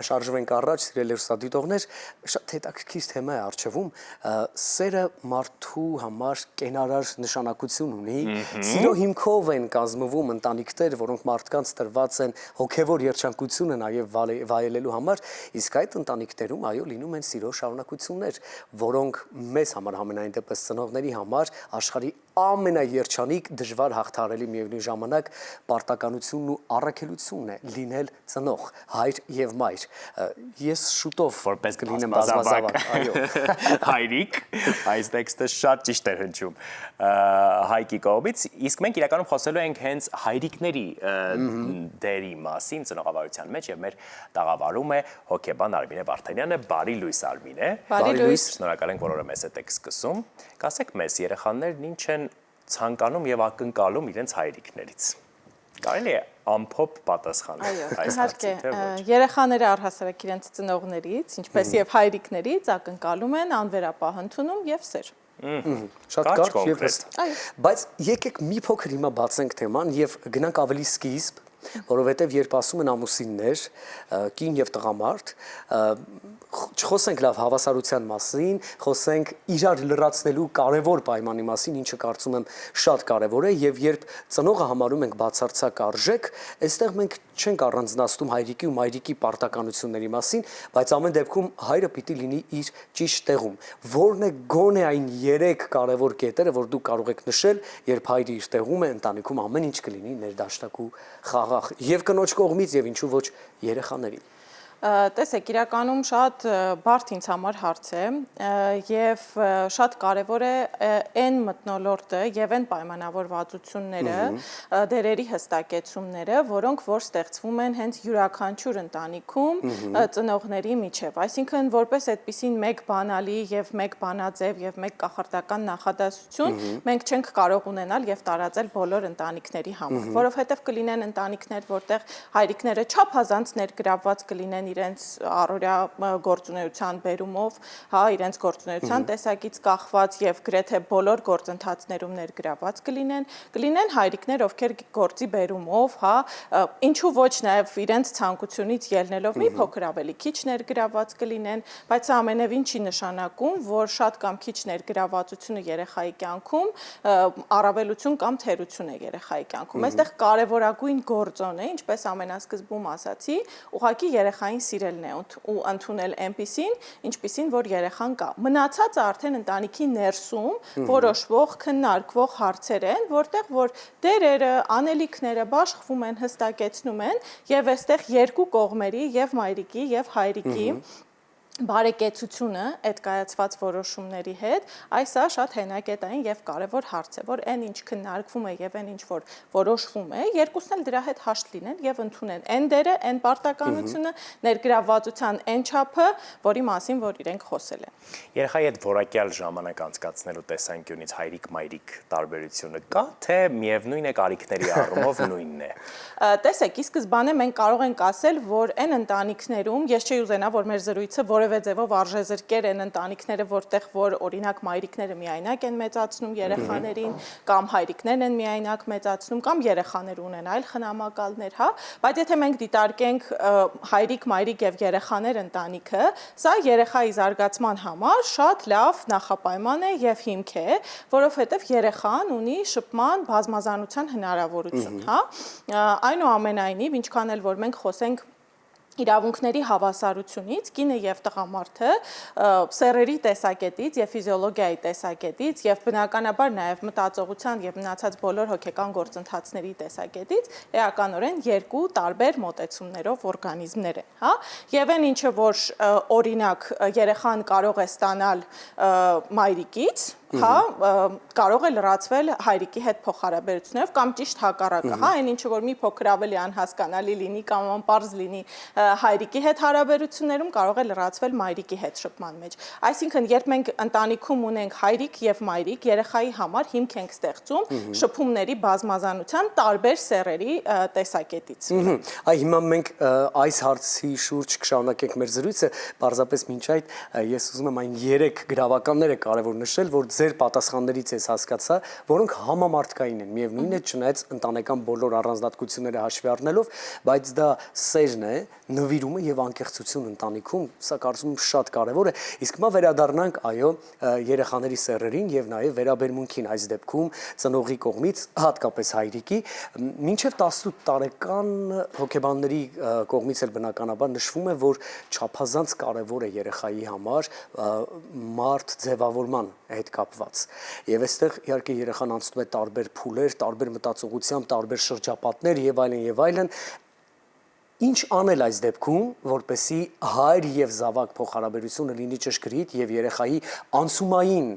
շարժվենք առաջ, սիրելի ուսադիտողներ, շատ հետաքրքիր թեմա է առջևում, սերը մարդու համար կենարար նշանակություն ունի, սիրո հիմքով են կազմվում ընտանիքներ, որոնք մարդկանց տրված են հոգևոր երջանկությունը նաև վայելելու համար, իսկ այդ ընտանիքներում այո լինում են սիրո շարունակություններ, որոնք մեզ համար համենայն դեպս ծնողների համար աշխարհի ամենաերջանիկ դժվար հաղթահարելի միևնույն ժամանակ պարտականությունն ու առաքելությունն է լինել ծնող, հայր եւ մայր։ Ես շուտով որպես կլինեմ բազմազավակ, այո։ Հայրիկ, այս տեքստը շատ ճիշտ է հնչում Հայկի կողմից, իսկ մենք իրականում խոսելու ենք հենց հայրիկների դերի մասին ծնողավարության մեջ եւ մեր տաղավարում է հոգեբան Արմինե Վարդանյանը, բարի լույս Արմինե։ Բարի լույս։ Շնորհակալ ենք, որ օրը մեզ եք սկսում։ Կասեք մեզ, երեխաներն ինչ են ցանկանում եւ ակնկալում իրենց հայրիկներից։ Կարելի է ամփոփ պատասխանել այս հարցին, թե ոչ։ Երեխաները առհասարակ իրենց ծնողներից, ինչպես եւ հայրիկներից ակնկալում են անվերապահ ընդունում եւ սեր։ Շատ կարճ եւ հստակ։ Բայց եկեք մի փոքր հիմա բացենք թեման եւ գնանք ավելի սկիզբ, որովհետեւ երբ ասում են ամուսիններ, կին եւ տղամարդ, չխոսենք լավ հավասարության մասին, խոսենք իրար լրացնելու կարևոր պայմանի մասին, ինչը կարծում եմ շատ կարևոր է եւ երբ ծնողը համարում ենք բացարձակ արժեք, այստեղ մենք չենք առանձնացնում հայրիկի ու մայրիկի պարտականությունների մասին, բայց ամեն դեպքում հայրը պիտի լինի իր ճիշտ տեղում։ Որն է գոնե այն 3 կարևոր կետերը, որ դուք կարող եք նշել, երբ հայրը իր տեղում է, ընտանիքում ամեն ինչ կլինի ներդաշնակ ու խաղաղ եւ կնոջ կողմից եւ ինչու ոչ երեխաների։ Տեսեք, իրականում շատ բարդ ինձ համար հարց է եւ շատ կարեւոր է այն մթնոլորտը եւ այն պայմանավորվածությունները, դերերի հստակեցումները, որոնք որ ստեղծվում են հենց յուրաքանչյուր ընտանիքում ծնողների միջև։ Այսինքն, որպես այդպիսին մեկ բանալի եւ մեկ բանաձև եւ մեկ կախարդական նախադասություն մենք չենք կարող ունենալ եւ տարածել բոլոր ընտանիքների համար, որովհետեւ կլինեն ընտանիքներ, որտեղ հայրիկները չափազանց ներգրավված կլինեն իրենց առօրյա գործունեության բերումով, հա, իրենց գործունեության տեսակից կախված եւ գրեթե բոլոր գործընթացներում ներգրաված կլինեն հայրիկներ, ովքեր գործի բերումով, հա, ինչու ոչ նաեւ իրենց ցանկությունից ելնելով մի փոքր ավելի քիչ ներգրաված կլինեն, բայց սա ամենևին չի նշանակում, որ շատ կամ քիչ ներգրավվածությունը երեխայի կյանքում առավելություն կամ թերություն է երեխայի կյանքում։ Այստեղ կարևորագույն գործոն է, ինչպես ամենասկզբում ասացի, ուղղակի երեխային սիրելն է ու ընդունել այնպիսին, ինչպիսին որ երեխան կա։ Մնացածը արդեն ընտանիքի ներսում որոշվող, քննարկվող հարցեր են, որտեղ որ դերերը, անելիքները բաշխվում են, հստակեցնում են եւ այստեղ երկու կողմերի եւ մայրիկի եւ հայրիկի բարեկեցությունը այդ կայացված որոշումների հետ, այսա շատ հենակետային եւ կարեւոր հարց է, որ այն ինչ քննարկվում է եւ այն ինչ որ որոշվում է, երկուսն էլ դրա հետ հաշտ լինեն եւ ընդունեն այն դերը, այն պարտականությունը, ներգրավվածության այն չափը, որի մասին որ իրենք խոսել են։ Երեխայի հետ որակյալ ժամանակ անցկացնելու տեսանկյունից հայրիկ-մայրիկ տարբերությունը կա, թե միևնույն է կարիքների առումով նույնն է։ Տեսեք, ի սկզբանե մենք կարող ենք ասել, որ այն ընտանիքներում, ես չի ուզենա, որ մեր զրույցը որևէ ձևով արժեզրկեր են ընտանիքները, որտեղ որ օրինակ մայրիկները միայնակ են մեծացնում երեխաներին, կամ հայրիկներն են միայնակ մեծացնում, կամ երեխաներ ունեն այլ խնամակալներ, հա, բայց եթե մենք դիտարկենք հայրիկ, մայրիկ եւ երեխաներ ընտանիքը, սա երեխայի զարգացման համար շատ լավ նախապայման է եւ հիմք է, որովհետեւ երեխան ունի շփման բազմազանության հնարավորություն, հա, այնուամենայնիվ, ինչքան էլ որ մենք խոսենք իրավունքների հավասարությունից, կինը եւ տղամարդը սեռերի տեսակետից եւ ֆիզիոլոգիայի տեսակետից եւ բնականաբար նաեւ մտածողության եւ մնացած բոլոր հոգեկան գործընթացների տեսակետից էականորեն երկու տարբեր մոտեցումներով օրգանիզմներ են, հա, եւ այն ինչը որ օրինակ երեխան կարող է ստանալ մայրիկից, հա, կարող է լրացվել հայրիկի հետ փոխհարաբերություններով կամ ճիշտ հակառակը, հա, այն ինչը որ մի փոքր ավելի անհասկանալի լինի կամ անպարզ լինի հայրիկի հետ հարաբերություններում կարող է լրացվել մայրիկի հետ շփման մեջ։ Այսինքն, երբ մենք ընտանիքում ունենք հայրիկ եւ մայրիկ, երեխայի համար հիմք ենք ստեղծում շփումների բազմազանության տարբեր սեռերի տեսակետից։ Այ հիմա մենք այս հարցի շուրջ կշարունակենք մեր զրույցը, պարզապես մինչ այդ ես ուզում եմ այն 3 գրավականները կարևոր նշել, որ ձեր պատասխաններից ես հասկացա, որոնք համամարտկային են, միևնույնն է, չնայած ընտանեկան բոլոր առանձնահատկությունները հաշվի առնելով, բայց դա սերն է, նվիրումը եւ անկեղծություն ընտանիքում, սա կարծում եմ շատ կարեւոր է։ Իսկ հիմա վերադառնանք, այո, երեխաների սեռերին եւ նաեւ վերաբերմունքին այս դեպքում ծնողի կողմից, հատկապես հայրիկի, մինչեւ 18 տարեկան հոգեբանների կողմից էլ բնականաբար նշվում է, որ չափազանց կարևոր է երեխայի համար մարդ ձևավորման հետ կապված։ Եվ այստեղ իհարկե երեխան անցնում է տարբեր փուլեր, տարբեր մտածողությամբ, տարբեր շրջապատներ եւ այլն եւ այլն։ Ինչ անել այս դեպքում, որպեսզի հայր եւ զավակ փոխհարաբերությունը լինի ճշգրիտ եւ երեխայի անցումային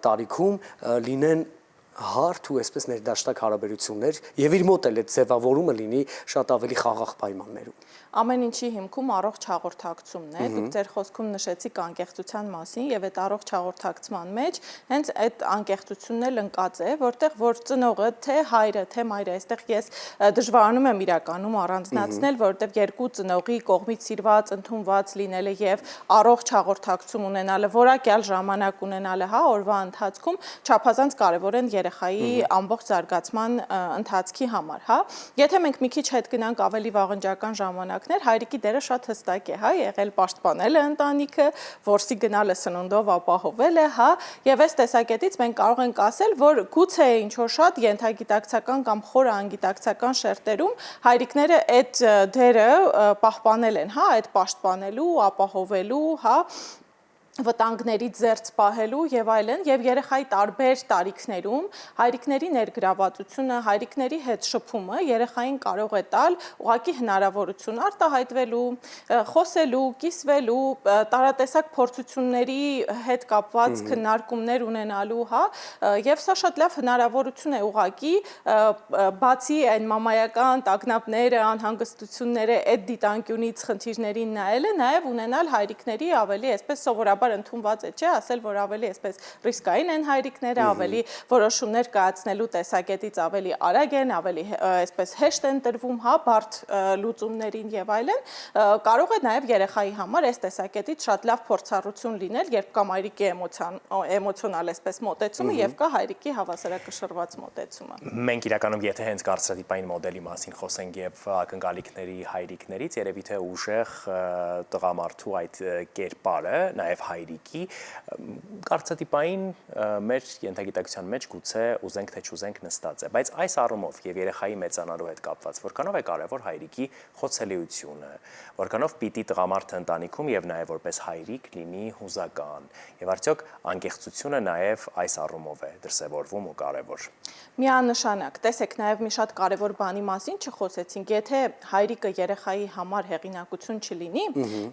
տարիքում լինեն հարթ ու այսպես ներդաշնակ հարաբերություններ եւ իր մոտ էլ այդ ձևավորումը լինի շատ ավելի խաղաղ պայմաններում։ Ամեն ինչի հիմքում առողջ հաղորդակցումն է։ Դուք ձեր խոսքում նշեցիք անկեղծության մասին եւ այդ առողջ հաղորդակցման մեջ հենց այդ անկեղծությունն էլ ընկած է, որտեղ որ ծնողը, թե հայրը, թե մայրը, այստեղ ես դժվարանում եմ իրականում առանձնացնել, որտեղ երկու ծնողի կողմից սիրված, ընդունված լինելը եւ առողջ հաղորդակցում ունենալը, որակյալ ժամանակ ունենալը, հա, օրվա ընթացքում չափազանց կարեւոր են երեխայի ամբողջ զարգացման ընթացքի համար, հա։ Եթե մենք մի քիչ հետ գնանք ավելի վաղնջական ժամանակներ, հայրիկի դերը շատ հստակ է, հա, եղել պաշտպանել է ընտանիքը, որսի գնալը սնունդով ապահովել է, հա, եւ այս տեսակետից մենք կարող ենք ասել, որ գուցե ինչ որ շատ ենթագիտակցական կամ խորը անգիտակցական շերտերում հայրիկները այդ դերը պահպանել են, հա, այդ պաշտպանելու, ապահովելու, հա, վտանգներից զերծ պահելու եւ այլն եւ երեխայի տարբեր տարիքներում հայրիկների ներգրավվածությունը, հայրիկների հետ շփումը երեխային կարող է տալ ուղղակի հնարավորություն արտահայտվելու, խոսելու, կիսվելու, տարատեսակ փորձությունների հետ կապված քննարկումներ ունենալու, հա, եւ սա շատ լավ հնարավորություն է ուղղակի բացի այն մամայական տագնապները, անհանգստությունները այդ դիտանկյունից խնդիրներին նայելը, նաեւ ունենալ հայրիկների ավելի այսպես սովորաբար ընդունված է, չէ, ասել, որ ավելի այսպես ռիսկային են հայրիկները, ավելի որոշումներ կայացնելու տեսակետից ավելի արագ են, ավելի այսպես հեշտ են տրվում, հա, բարդ լուծումներին եւ այլն, կարող է նաեւ երեխայի համար այս տեսակետից շատ լավ փորձառություն լինել, երբ կա հայրիկի էմոցիոնալ այսպես մոտեցումը եւ կա հայրիկի հավասարակշռված մոտեցումը։ Մենք իրականում եթե հենց կարծրատիպային մոդելի մասին խոսենք եւ ակնկալիքների հայրիկներից, երևի թե ուժեղ տղամարդու այդ կերպարը, նաեւ հայրիկի կարծրատիպային մեր ենթագիտակցության մեջ գուցե ուզենք թե չուզենք նստած է, բայց այս առումով եւ երեխայի մեծանալու հետ կապված, որքանով է կարեւոր հայրիկի խոցելիությունը, որքանով պիտի տղամարդը ընտանիքում եւ նաեւ որպես հայրիկ լինի հուզական եւ արդյոք անկեղծությունը նաեւ այս առումով է դրսեւորվում ու կարեւոր։ Միանշանակ, տեսեք, նաեւ մի շատ կարեւոր բանի մասին չխոսեցինք, եթե հայրիկը երեխայի համար հեղինակություն չլինի,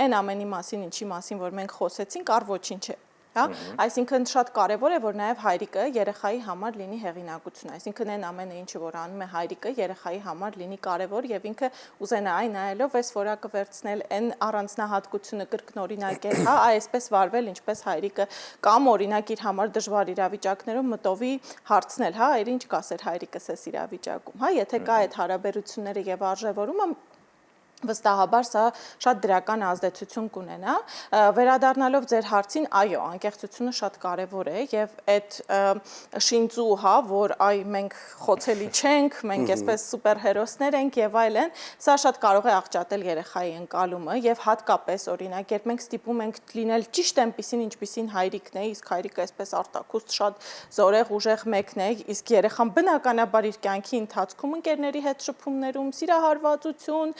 այն ամենի մասին, ինչի մասին որ մենք խոսեցինք, առ ոչինչ է։ Հա, այսինքն շատ կարևոր է, որ նաև հայրիկը երեխայի համար լինի հեղինակություն, այսինքն այն ամենը ինչը որ անում է հայրիկը երեխայի համար լինի կարևոր եւ ինքը ուզենա այն նայելով այս որակը վերցնել, այն առանձնահատկությունը կրկնօրինակել, հա, այսպես վարվել, ինչպես հայրիկը կամ օրինակ իր համար դժվար իրավիճակներում մտովի հարցնել, հա, ինչ կասեր հայրիկս այս իրավիճակում, հա, եթե կա այդ հարաբերությունները եւ արժևորումը վստահաբար սա շատ դրական ազդեցություն կունենա։ Վերադառնալով ձեր հարցին, այո, անկեղծությունը շատ կարևոր է եւ այդ շինծու, հա, որ այ մենք խոցելի չենք, մենք այսպես սուպերհերոսներ ենք եւ այլն, սա շատ կարող է աղճատել երեխայի ընկալումը եւ հատկապես օրինակ, երբ մենք ստիպում ենք լինել ճիշտ այնպիսին, ինչպիսին հայրիկն է, իսկ հայրիկը այսպես արտակուստ շատ զորեղ ուժեղ մեկն է, իսկ երեխան բնականաբար իր կյանքի ընթացքում ընկերների հետ շփումներում սիրահարվածություն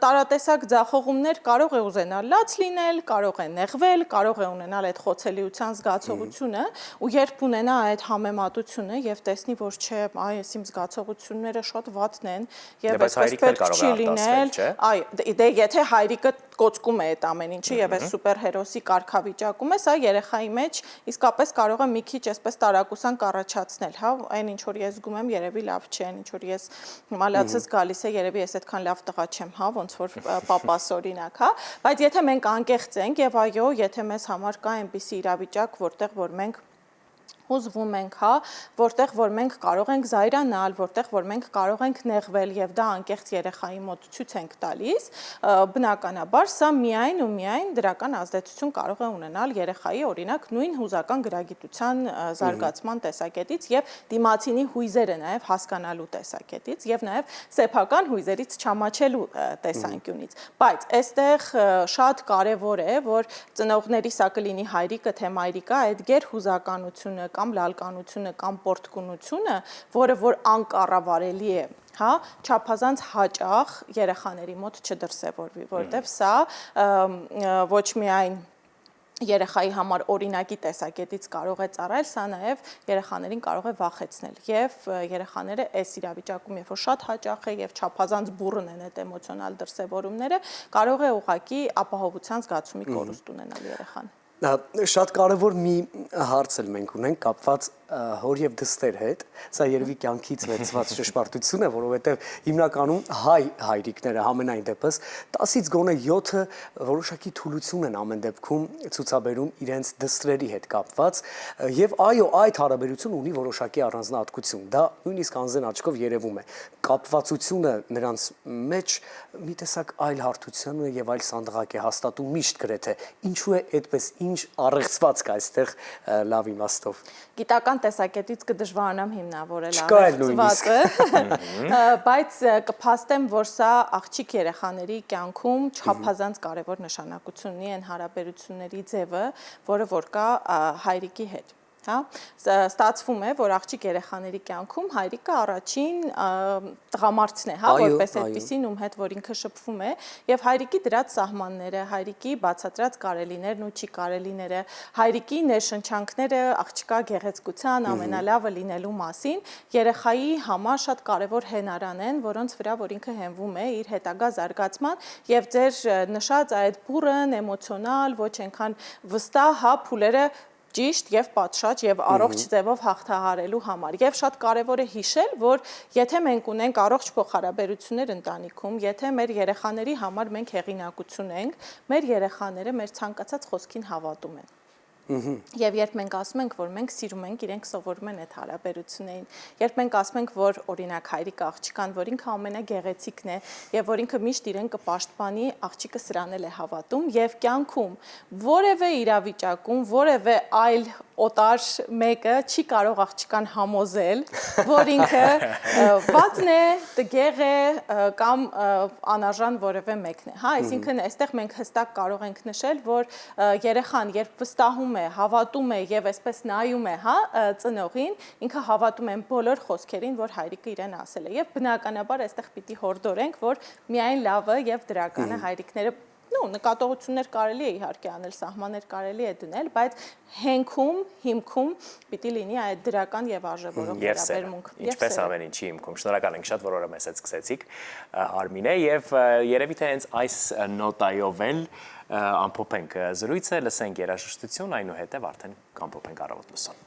տարատեսակ ձախողումներ կարող է ուզենալ լաց լինել, կարող է նեղվել, կարող է ունենալ այդ խոցելիության զգացողությունը ու երբ ունենա այդ համեմատությունը եւ տեսնի, որ չէ, այ այս իմ զգացողությունները շատ վատն են եւ այսպես պետք չի լինել, այ դե եթե հայրիկը կոծկում է այդ ամեն ինչը եւ այս սուպերհերոսի կարգավիճակում է, սա երեխայի մեջ իսկապես կարող է մի քիչ այսպես տարակուսանք առաջացնել, հա, այն ինչ որ ես զգում եմ, երևի լավ չէ, ինչ որ ես հիմա լացս գալիս է, երևի ես այդքան լավ տղա չեմ, հա, ոնց որ պապաս օրինակ, հա, բայց եթե մենք անկեղծ ենք եւ այո, եթե մեզ համար կա այնպիսի իրավիճակ, որտեղ որ մենք հուզվում ենք, հա, որտեղ որ մենք կարող ենք զայրանալ, որտեղ որ մենք կարող ենք նեղվել եւ դա անկեղծ երեխայի մոտ ցույց ենք տալիս, բնականաբար սա միայն ու միայն դրական ազդեցություն կարող է ունենալ երեխայի օրինակ նույն հուզական գրագիտության զարգացման տեսակետից եւ դիմացինի հույզերը նաեւ հասկանալու տեսակետից եւ նաեւ սեփական հույզերից չամաչելու տեսանկյունից, բայց այստեղ շատ կարեւոր է, որ ծնողների սա կլինի հայրիկը թե մայրիկը այդ գերհուզականությունը կամ լալկանությունը կամ պորտկունությունը, որը որ անկառավարելի է, հա, չափազանց հաճախ երեխաների մոտ չդրսևորվի, որտեղ սա ոչ միայն երեխայի համար օրինակի տեսակետից կարող է ծառայել, սա նաև երեխաներին կարող է վախեցնել եւ երեխաները այս իրավիճակում երբ որ շատ հաճախ է եւ չափազանց բուռն են այդ էմոցիոնալ դրսևորումները, կարող է ուղղակի ապահովության զգացումի կորուստ ունենալ երեխան։ Շատ կարևոր մի հարց էլ մենք ունենք կապված հոր եւ դստեր հետ, սա երևի կյանքից վերցված ճշմարտություն է, որովհետեւ հիմնականում հայրիկները համենայն դեպս 10-ից գոնե 7-ը որոշակի թուլություն են ամեն դեպքում ցուցաբերում իրենց դստրերի հետ կապված եւ այո, այդ հարաբերությունը ունի որոշակի առանձնահատկություն, դա նույնիսկ անձն աչքով երևում է, կապվածությունը նրանց մեջ մի տեսակ այլ հարթություն եւ այլ սանդղակ է հաստատում միշտ գրեթե, ինչու է այդպես ինչ առեղծված կա այստեղ լավ իմաստով։ Գիտական տեսակետից կդժվարանամ հիմնավորել առեղծվածը, բայց կփաստեմ, որ սա աղջիկ երեխաների կյանքում չափազանց կարևոր նշանակություն ունի այն հարաբերությունների ձևը, որը որ կա հայրիկի հետ։ Հա, ստացվում է, որ աղջիկ երեխաների կյանքում հայրիկը առաջին տղամարդն է, հա, որպես այդպեսին ում հետ որ ինքը շփվում է, եւ հայրիկի դրած սահմանները, հայրիկի բացատրած կարելիներն ու չի կարելիները, հայրիկի ներշնչանքները աղջկա գեղեցկության ամենալավը լինելու մասին երեխայի համար շատ կարևոր հենարան են, որոնց վրա որ ինքը հենվում է իր հետագա զարգացման եւ ձեր նշած այդ բուռն էմոցիոնալ, ոչ այնքան վստահ, հա, փուլերը ճիշտ եւ պատշաճ եւ առողջ ձևով հաղթահարելու համար եւ շատ կարեւոր է հիշել, որ եթե մենք ունենք առողջ փոխհարաբերություններ ընտանիքում, եթե մեր երեխաների համար մենք հեղինակություն ենք, մեր երեխաները մեր ցանկացած խոսքին հավատում են։ Եվ երբ մենք ասում ենք, որ մենք սիրում ենք, իրենք սովորում են այդ հարաբերություններին։ Երբ մենք ասում ենք, որ օրինակ հայրիկը աղջկան, որ ինքը ամենագեղեցիկն է եւ որ ինքը միշտ իրեն կպաշտպանի, աղջիկը սրան էլ է հավատում եւ կյանքում որևէ իրավիճակում, որևէ այլ օտար մեկը չի կարող աղջկան համոզել, որ ինքը վատն է, տգեղ է կամ անարժան որևէ մեկն է։ Հա, այսինքն այստեղ մենք հստակ կարող ենք նշել, որ երեխան երբ վստահում է, հավատում է եւ այսպես նայում է, հա, ծնողին, ինքը հավատում է բոլոր խոսքերին, որ հայրիկը իրեն ասել է եւ բնականաբար այստեղ պիտի հորդորենք, որ միայն լավը եւ դրականը հայրիկները նկատողություններ կարելի է իհարկե անել, սահմաններ կարելի է դնել, բայց հենքում, հիմքում պիտի լինի այդ դրական եւ արժեվորող վերաբերմունք։ Ինչպես ամեն ինչի հիմքում։ Շնորհակալ ենք շատ, որ օրը մեզ հետ սկսեցիք, Արմինե, եւ երևի թե հենց այս նոտայով էլ ամփոփենք զրույցը, լսենք երաժշտություն, այնուհետև արդեն կամփոփենք առավոտ լուսան։